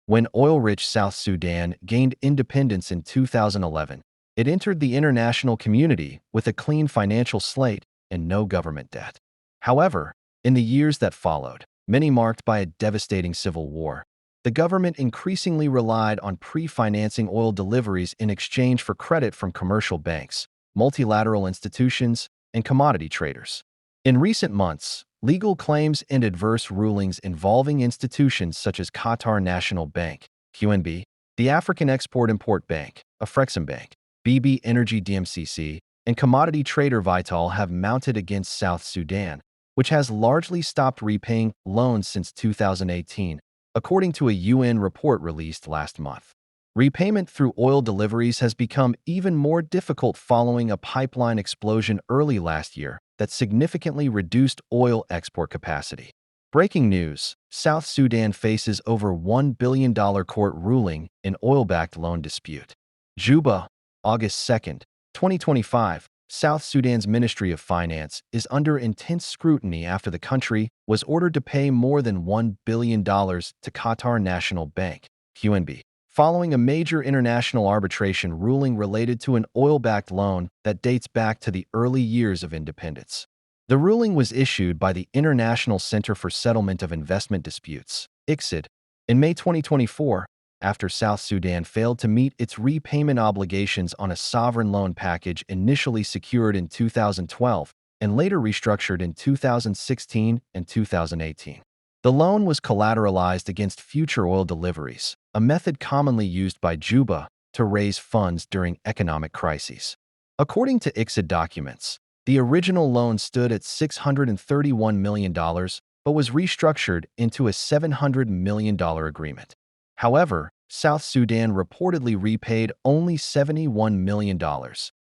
When oil-rich South Sudan gained independence in 2011, it entered the international community with a clean financial slate and no government debt. However, in the years that followed, many marked by a devastating civil war, the government increasingly relied on pre-financing oil deliveries in exchange for credit from commercial banks, multilateral institutions, and commodity traders. In recent months, legal claims and adverse rulings involving institutions such as Qatar National Bank, QNB, the African Export-Import Bank, Afreximbank, BB Energy DMCC, and commodity trader Vital have mounted against South Sudan, which has largely stopped repaying loans since 2018, according to a UN report released last month. Repayment through oil deliveries has become even more difficult following a pipeline explosion early last year that significantly reduced oil export capacity. Breaking news: South Sudan faces over $1 billion court ruling in oil-backed loan dispute. Juba, August 2, 2025. South Sudan's Ministry of Finance is under intense scrutiny after the country was ordered to pay more than $1 billion to Qatar National Bank, QNB, following a major international arbitration ruling related to an oil-backed loan that dates back to the early years of independence. The ruling was issued by the International Center for Settlement of Investment Disputes, ICSID, in May 2024, after South Sudan failed to meet its repayment obligations on a sovereign loan package initially secured in 2012 and later restructured in 2016 and 2018. The loan was collateralized against future oil deliveries, a method commonly used by Juba to raise funds during economic crises. According to ICSID documents, the original loan stood at $631 million but was restructured into a $700 million agreement. However, South Sudan reportedly repaid only $71 million,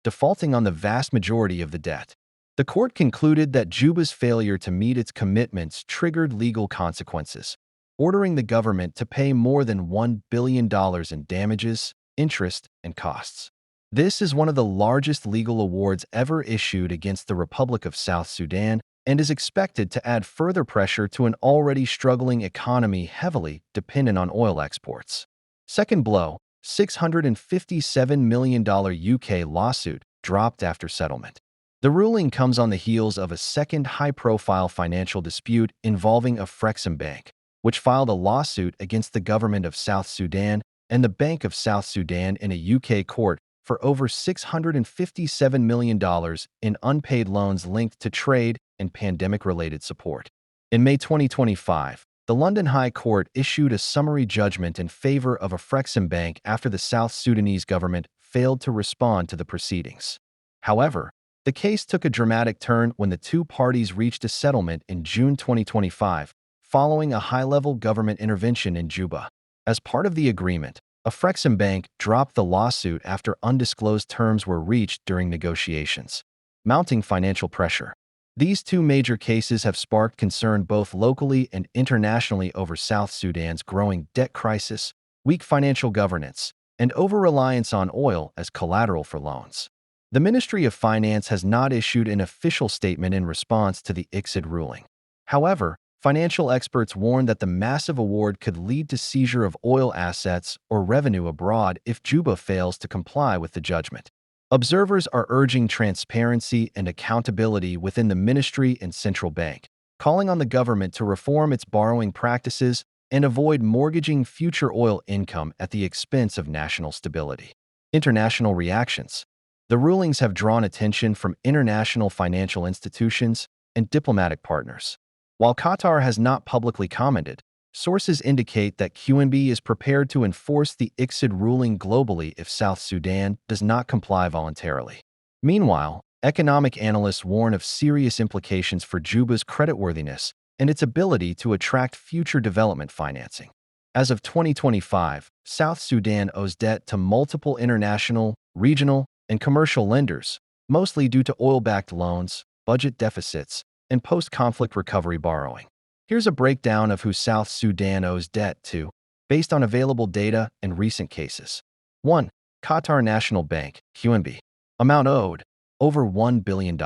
defaulting on the vast majority of the debt. The court concluded that Juba's failure to meet its commitments triggered legal consequences, ordering the government to pay more than $1 billion in damages, interest, and costs. This is one of the largest legal awards ever issued against the Republic of South Sudan and is expected to add further pressure to an already struggling economy heavily dependent on oil exports. Second blow: $657 million UK lawsuit dropped after settlement. The ruling comes on the heels of a second high-profile financial dispute involving Afreximbank, which filed a lawsuit against the government of South Sudan and the Bank of South Sudan in a UK court for over $657 million in unpaid loans linked to trade and pandemic-related support. In May 2025, the London High Court issued a summary judgment in favor of Afreximbank after the South Sudanese government failed to respond to the proceedings. However, the case took a dramatic turn when the two parties reached a settlement in June 2025, following a high-level government intervention in Juba. As part of the agreement, Afreximbank dropped the lawsuit after undisclosed terms were reached during negotiations, mounting financial pressure. These two major cases have sparked concern both locally and internationally over South Sudan's growing debt crisis, weak financial governance, and over-reliance on oil as collateral for loans. The Ministry of Finance has not issued an official statement in response to the ICSID ruling. However, financial experts warn that the massive award could lead to seizure of oil assets or revenue abroad if Juba fails to comply with the judgment. Observers are urging transparency and accountability within the ministry and central bank, calling on the government to reform its borrowing practices and avoid mortgaging future oil income at the expense of national stability. International reactions: the rulings have drawn attention from international financial institutions and diplomatic partners. While Qatar has not publicly commented, sources indicate that QNB is prepared to enforce the ICSID ruling globally if South Sudan does not comply voluntarily. Meanwhile, economic analysts warn of serious implications for Juba's creditworthiness and its ability to attract future development financing. As of 2025, South Sudan owes debt to multiple international, regional, and commercial lenders, mostly due to oil-backed loans, budget deficits, and post-conflict recovery borrowing. Here's a breakdown of who South Sudan owes debt to, based on available data and recent cases. 1. Qatar National Bank, QNB. Amount owed: over $1 billion.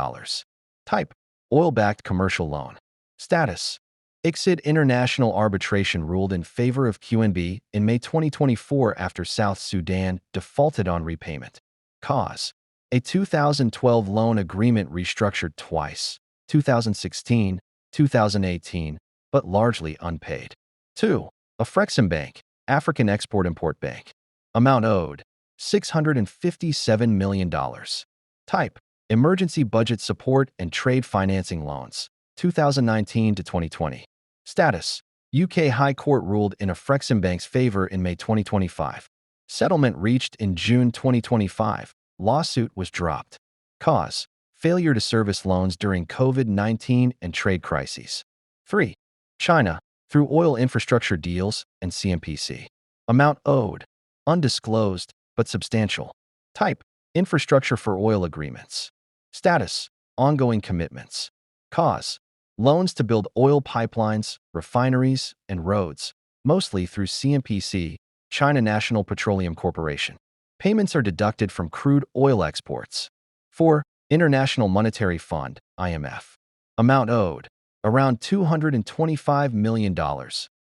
Type: oil-backed commercial loan. Status: ICSID International Arbitration ruled in favor of QNB in May 2024 after South Sudan defaulted on repayment. Cause: a 2012 loan agreement restructured twice, 2016, 2018, but largely unpaid. 2. Afreximbank, African Export-Import Bank. Amount owed: $657 million. Type: Emergency Budget Support and Trade Financing Loans, 2019 to 2020. Status: UK High Court ruled in Afreximbank's favor in May 2025. Settlement reached in June 2025. Lawsuit was dropped. Cause: failure to service loans during COVID-19 and trade crises. 3. China, through oil infrastructure deals and CMPC. Amount owed: undisclosed, but substantial. Type: infrastructure for oil agreements. Status: ongoing commitments. Cause: loans to build oil pipelines, refineries, and roads, mostly through CMPC, China National Petroleum Corporation. Payments are deducted from crude oil exports. 4. International Monetary Fund, IMF. Amount owed: around $225 million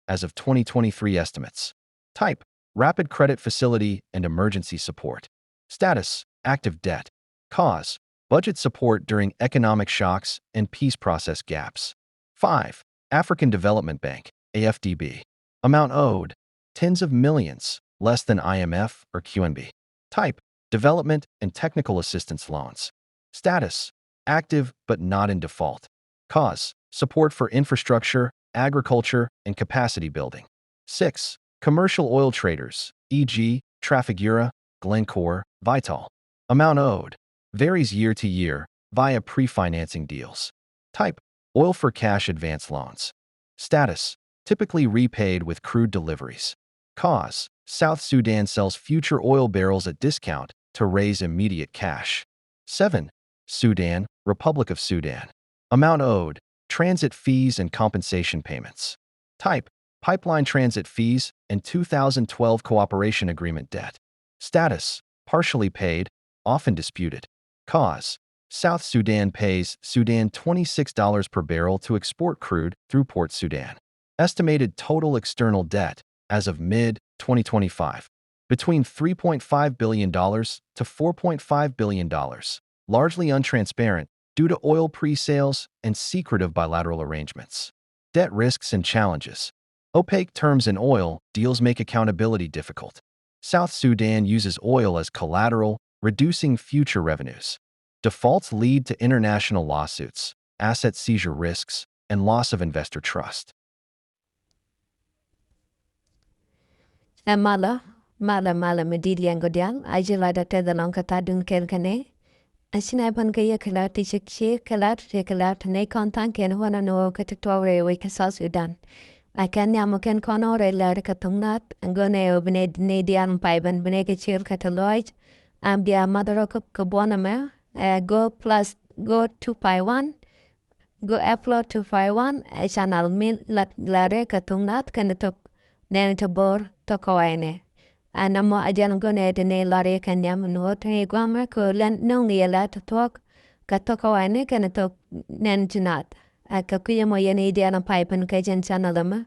as of 2023 estimates. Type: rapid credit facility and emergency support. Status: active debt. Cause: budget support during economic shocks and peace process gaps. 5. African Development Bank, AFDB. Amount owed: tens of millions, less than IMF or QNB. Type: development and technical assistance loans. Status: active but not in default. Cause: support for infrastructure, agriculture, and capacity building. 6. Commercial oil traders, e.g., Trafigura, Glencore, Vital. Amount owed: varies year to year via pre-financing deals. Type: oil for cash advance loans. Status: typically repaid with crude deliveries. Cause: South Sudan sells future oil barrels at discount to raise immediate cash. 7. Sudan, Republic of Sudan. Amount owed: transit fees and compensation payments. Type: pipeline transit fees and 2012 cooperation agreement debt. Status: partially paid, often disputed. Cause: South Sudan pays Sudan $26 per barrel to export crude through Port Sudan. Estimated total external debt, as of mid-2025, between $3.5 billion to $4.5 billion, largely untransparent due to oil pre-sales and secretive bilateral arrangements. Debt risks and challenges. Opaque terms in oil deals make accountability difficult. South Sudan uses oil as collateral, reducing future revenues. Defaults lead to international lawsuits, asset seizure risks, and loss of investor trust. Mala medidi angodial, ajila da te da lonka ta dun kel kane. Asina pan kaya kalat ti shikshi kalat ne kontan ken wana no katatore we ka Sudan. Akan yamuken kono re la ka tungnat ngone obne ne dian paiban bne ke chil kataloid. Am dia madaro ka bona me. Go plus go 2 pi 1. Go upload 2 pi 1. Channel min la re ka tungnat kan tok nen to bor to koine. Anamo ajan gone de ne lare kanyam no te guama ko len no ngiela to talk ka to koine kan to nen jinat. Ka kuya mo yene diana pipen ka jen chanalama.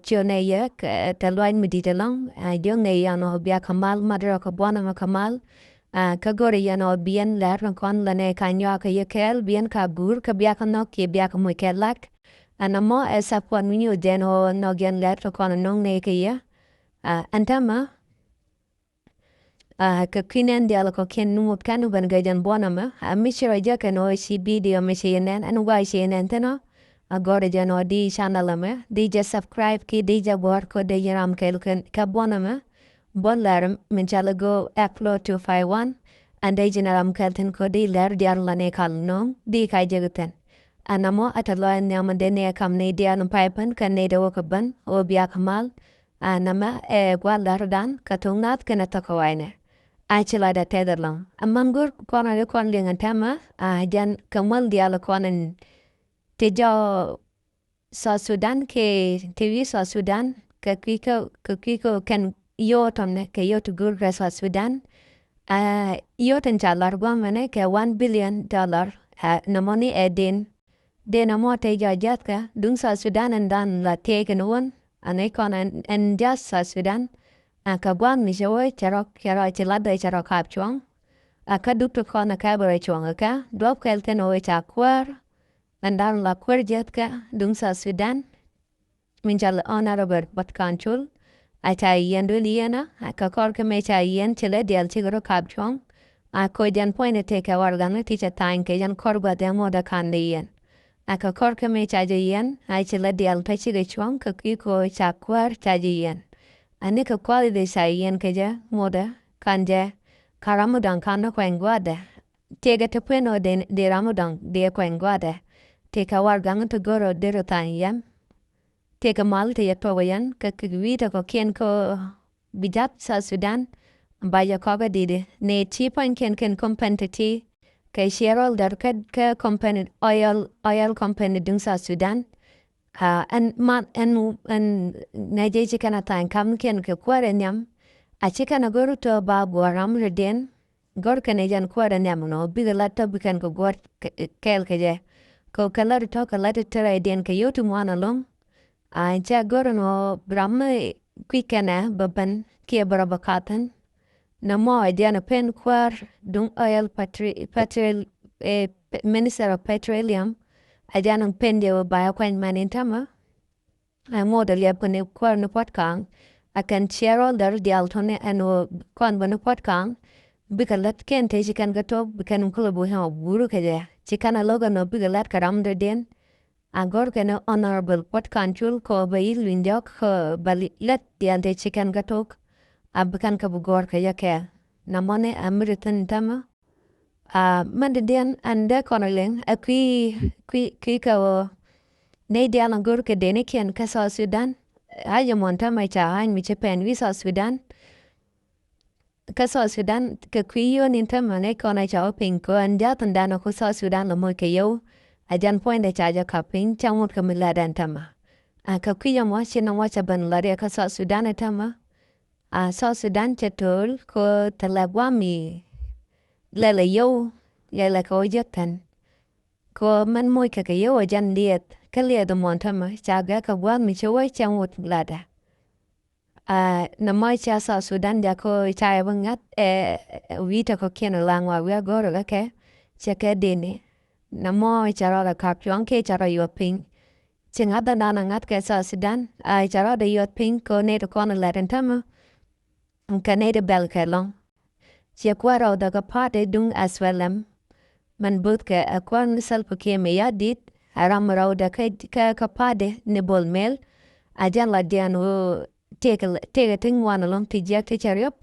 Chone ye te loin medita long. Diong ne yano bia kamal madra ka buana ma kamal. Ka gore yano bien ler kon lane kanyo ka yekel bien ka bur ka bia ka no ki bia ka mo kelak. Anamo esa pon minyo deno no gen ler kon no ne ka ye. Antama ka kinen diala ko ken numot kanu ban gajan bonama mishira jaka no si video mishinen and why shinen teno agora jano di channelama di just subscribe ki di ja bor ko de yaram kel ka bonama bon laram min chala go upload 2 pi 1 and de jinaram kelten ko di ler diar lane kal no di kai jaguten anamo atalo nyama de ne kam ne dian pipen kan ne de wakaban o biya kamal nama gwalar dan katungnat kana takawaine Achila da tederlang. Amangur kona de kon lingan tema jan kamal diala konan tejo sa Sudan ke TV sa Sudan ka kiko kan yotomne ke yotugur ka sa Sudan yotan chalar gwamane ke $1 billion namoni edin de na mo te jajat ka dung South Sudan and dan la te ke no ane kon and just South Sudan ka gwan mi joy charok charo chilada charo kap chuang ka duk to kon ka bare chuang ka dop kel ten o cha kwar and dan la kwar jet ka dung South Sudan min jal honorable but control acha yen do liena ka kor ke me cha yen chile dial chigro kap chuang ko jan point te ka war gan ti cha time ke jan kor ba de mo da kan de yen ka kor ke me cha yen ai chile dial ta chi chuang ka ki ko cha kwar cha yen ane ka kwali de sa yen ke ja mo da kan ja karamudan kan no kwen gwada te ga te peno de ramudan de kwen gwada te ka war gan to goro de ro tan yam te ka mal te ya to yan ka kwita ko ken ko bijat sa Sudan ba ya ko ga de ne ti pan ken competitive ka sherol dar ka company oil company dung sa Sudan and Nigeria kana tan kam ken ka kware nyam a chika na goru to ba boram reden gor kana jan kware nyam no bi la to bi kan ko gor kel ke je ko kala to kala tere den ka yotu mwana long a cha gor no bramme kwikana baban ke barabakatan na mo idea pen kwar dung oil petrol minister of petroleum idea ng pen de ba kwan manin tama a model ya pone kwar no potkang akan chero dar di altone ano kon bono potkang bikalat ken te chikan gato bikan kulubu ha buru kaje chikana logo no bigalat karam de den agor kana honorable potkanchul ko bail windok ko balit di ante chikan gatok abukan ka bugor ka yake namone amritan tama mande den ande konoleng kui ka ne dia langur ke dene ken ka South Sudan ayo monta mai cha han mi chepen vi South Sudan ka South Sudan ka kui yo nin tama ne kona cha opin ko anja tanda no ko South Sudan lo mo ke yo ajan point de cha ja kapin chamot ka miladan tama ka kui yo mo china mo cha ban lare ka South Sudan tama South Sudan chatul ko talagwami lele yo yele ko jetan ko man moy ka yo jan liet ka liet do montama chaga ka wan mi choy chamot lada na moy cha South Sudan ja ko cha bangat wita ko ken langwa we goro ga ke cheke dene na moy cha ra ka pyong ke cha ra yo ping chinga da na ngat ke South Sudan cha ra de yo ping ko ne to kon laden tama Canada Belkelong. Si akwara da kapate dung aswelem. Man but ke akwan salpo ke me yadit. Aram raw da ka kapade ni bol mel. Ajan la dian wo tega ting wana long tijak ticharyop.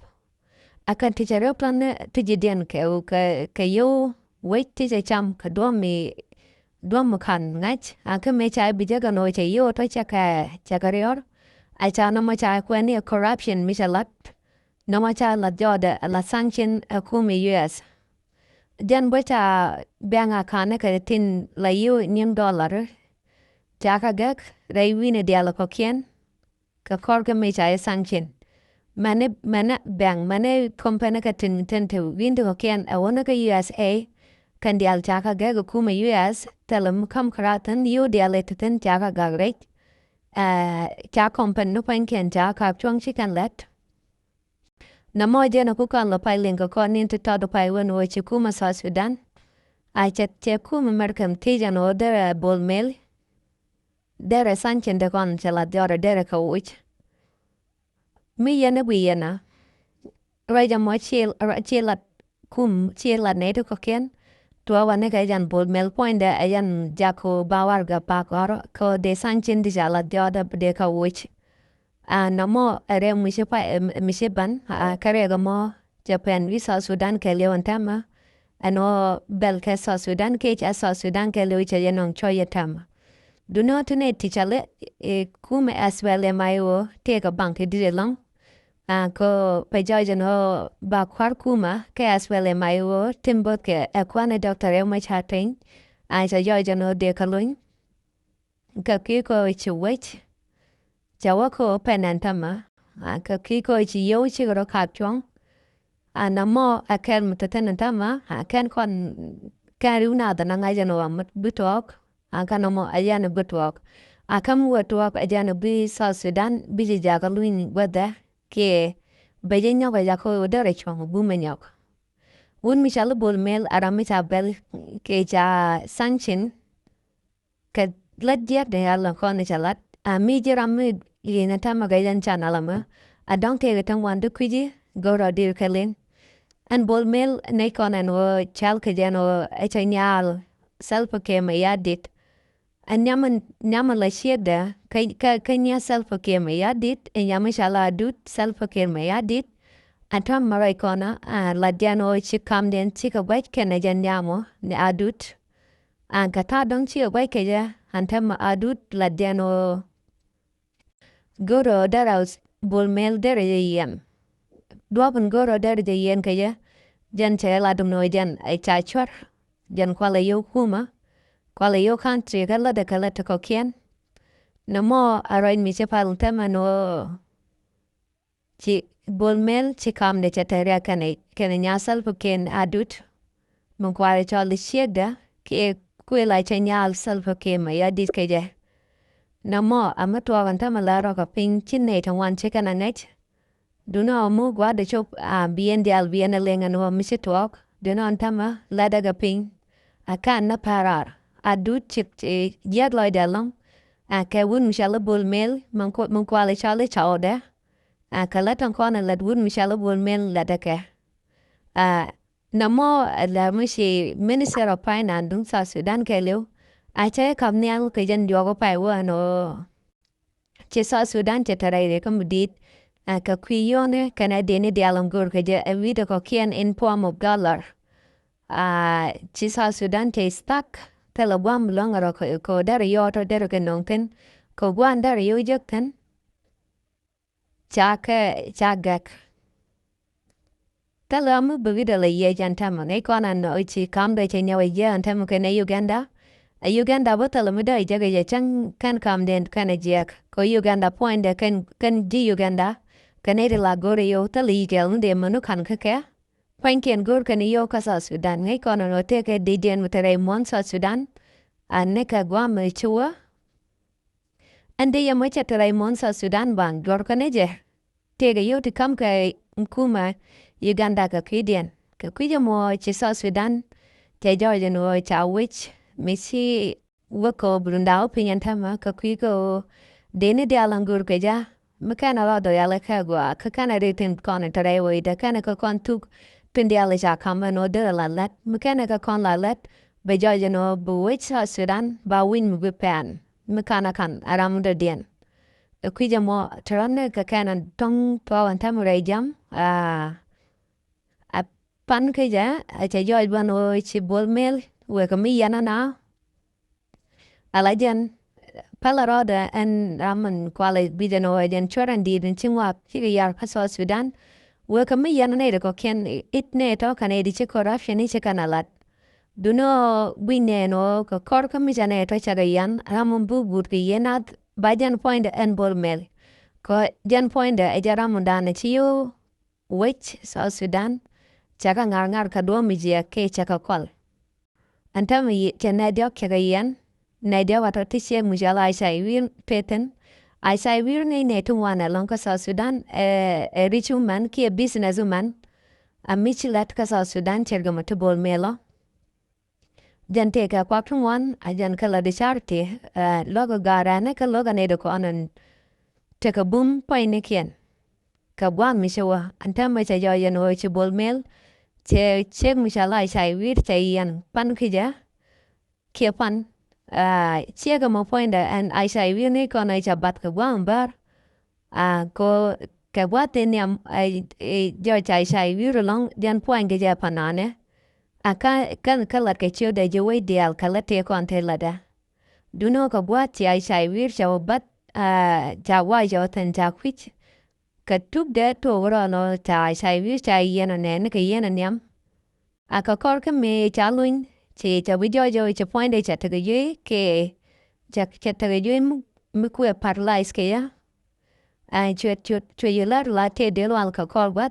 Akan ticharyop lan tijidian ke u ka yo wait tija cham ka duam kan ngach. Aka me chai bijaga no cha yo to chakarior. Acha no ma cha kwani corruption mishalat. No macha la joda la sanction kumi US. Jan bota banga kana ka tin la $1 jaka gak rai wina diala kokien ka korga me cha sanction. Mane company ka tin te winda kokien a wona ka USA kan dial jaka gak kuma US telam kam karatan diala tin jaka gak rate. Cha company no ken jaka chuang chikan let. Na moja na kukan lo pai linga ko ninti todo pai wano wachi kuma South Sudan. Ai che kuma merkam tija no dere bol mel. Dere sanchen de kon chela diora dere ka uch. Mi yana wi yana. Raja mo chilat neto ko ken. Tua wane ka jan bol mel point de ayan jako bawarga pakoro ko de sanchen di jala diora de ka uch. Na mo are misheban karega mo Japan vi South Sudan ke leon tama ano bel ke South Sudan ke cha South Sudan ke leo cha yenong choya tama do not ne tichale kume as well mayo take a bank dire long ko pejoja no ba kwar kuma ke as well mayo timbot ke akwane doctor e ma chating cha joja no de kalun ka ko ichwech Jawa ko penantama ka kiko ichi yo ichi goro kapchong na mo akel mutatenantama ken kon karuna da nanga jano amat butok Akanomo ajana butwok. Akam wetwok ajana bi South Sudan biji jaga luin wada ke baje nyok ajako dere chong bume nyok. Wun mishalu bol mel aramita bel ke ja sanchin ka let jek de ala kone chalat. Mi jirami yina tama gajan chan alama. Adong tege tang wan dukwiji goro dir kalin. An bol mel ne konan o chal kajan o echa nyal selpa ke mayadit. An nyaman la shiegda ka nya selpa ke mayadit en yamishala adut selpa ke mayadit. Atam maray kona la diano chikam den chika wait kena jan nyamo ni adut. An kata dong chi wait keja antam adut la diano goro daraus bol mel dere yen. Duapun goro dere yen keja jan che ladum no jan ay chachwar jan kwala yo kuma kwala yo country kala de kala to kokien. No mo aroin mi chepal tema no chi bol mel chikam de chateria kane nyasal puken adut mun kwala chali shiegda ke kwela chenyal salpuken maya dit keja. Na mo amatwa wanta malaro ka ping chinne tangwan chicken anet. Duno mu gwa de chop bien dial bien lenga no misitwok. Duno antama lada ga ping. Akan na parar. Adut chip yad loy dalong. Ka wun mishala bol mel mun kwala chali chawda. Kalatang kona lad wun mishala bol mel lada ka. Na mo la mishi minister of finance dung South Sudan ke liu. Acha kam niang ke jan diogo pai wa no. Che South Sudan che tarai de kam dit. Ka kwiyone kana deni dialam gur ke je evita ko kien in form of dollar. Che South Sudan che stuck. Tela wam longaro ko dari yoto dari ke nongten. Ko guan dari yo jokten. Chagak. Talamu bevida le ye jantamo ne kona no ichi kamde che nyawe ye antamo ke ne Uganda. Uganda botala da jaga ye chang kan kamden kana jek ko Uganda point de kan di Uganda kanere la gore yo tali gel nde manu kan kake. Panken gur kan yo kasa Sudan ne kona no teke di den mutere mon sa Sudan. Neka guam chua. Ande ya mocha tere mon sa Sudan bang gor kaneje. Tega yo to kam ka mkuma Uganda ka kidien. Ka kidya mo chi South Sudan. Te Georgia no cha wich. Misi wako brundao pinyantama ka kwiko dene de alangur keja. Makana la do yala kagwa. Kakana ritin kona tarewo ida. Kana ka kon tuk pindi ala ja kamba no de la let. Makana ka kon la let. Be Georgia no bu wich South Sudan. Ba win mbupan. Makana kan aramuda dien. Kwija mo tarane kakana tong pawan tamuray jam. Pan keja. Acha Georgia wano ichi bol mel. Weka mi yana na. Alajan palaroda en raman kwale bidano ajan choran di den chingwa higa yar kaso Sudan. Weka mi yana ne ko ken itne to kane di che corruption ni che kanalat. Duno wine no ko korka mi jane to chaga yan raman bubur ki yenat bajan point en bol mel. Ko jan point aja raman dana chiyo wich South Sudan. Chaga ngar kadwa mi jia ke chaka kwal. Antami che nadio kega yan. Nadia wato tisye mujala Aisha wir peten. Aisha wir ne netu wana lonka South Sudan. Rich woman ki a business woman. A michilat ka South Sudan chergama to bol melo. Jan teka kwaptung wan. A jan kala de charity. Logo garane ka loga nedo ko anan. Teka boom pa inekien. Ka buan mishawa. Antama cha yo yan oi chi bol mel. Che chek mishala Aisha wir cha yan pan kija. Kia pan. Chiega mo poinda and Aisha ne kona icha bat ka buan bar. Ko ka buate niam George Aisha long dian point ke ja panane. Kan kalat ke chio de jewe dial kalate ko ante lada. Duno ka buate Aisha cha bat cha wa jo ten cha kwich. Ka tuk de to wora no cha Aisha cha yena ne ke yena niam. Ka kor ka me cha luin. Chỉ cho video cho point để chặt cái dưới cái chặt cái dưới mức quê paralyze cái á chuyện là thế để lo cái call what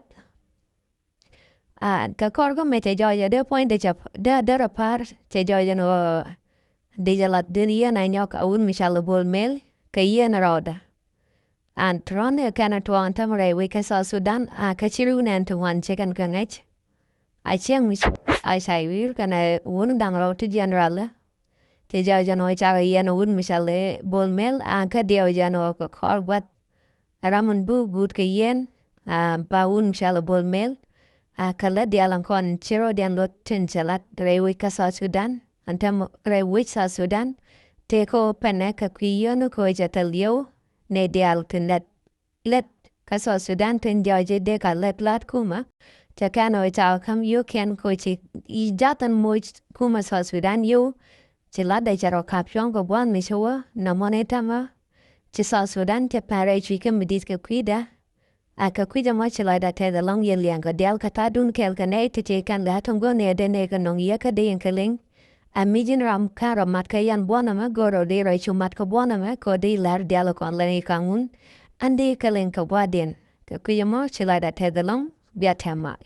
cái call có mấy cái giờ để point để chặt để par cái giờ nó Dijalat dunia na nyok aun mishala bol mel kaya na roda. Antrone kana tuan tamare wika sa Sudan a kachiru nan tuan chicken kangach. I chiang mis I say wir kana un dang ro to general. Te ja jano cha yen un mishala bol mel a ka dio jano ko kor wat. Ramon bu good kayen ba un mishala bol mel a kala dialan kon chiro dian lot tin chalat re wika sa Sudan. Antam re wich sa Sudan. Te ko pene ka kuyono ko jatalio ne dial tin let kaso Sudan tin jaje de ka let lat kuma te kano ita kam yo ken ko chi I jatan mo kuma sa Sudan yo chi lada jaro kapyon ko buan mishowa na moneta ma chi sa Sudan te pare chi kam midis ka kuida a ka kuida mo chi lada te the long yelian ko del kata dun kel kane te che kan la tongo ne de ne ka nong ya ka de kaling a mijin ram karo mat ka yan buanama goro de ro chu mat ka buanama ko de lar dialo kon leni kangun andi kalen ka wadin ka kuyamo chila da te the long bia temai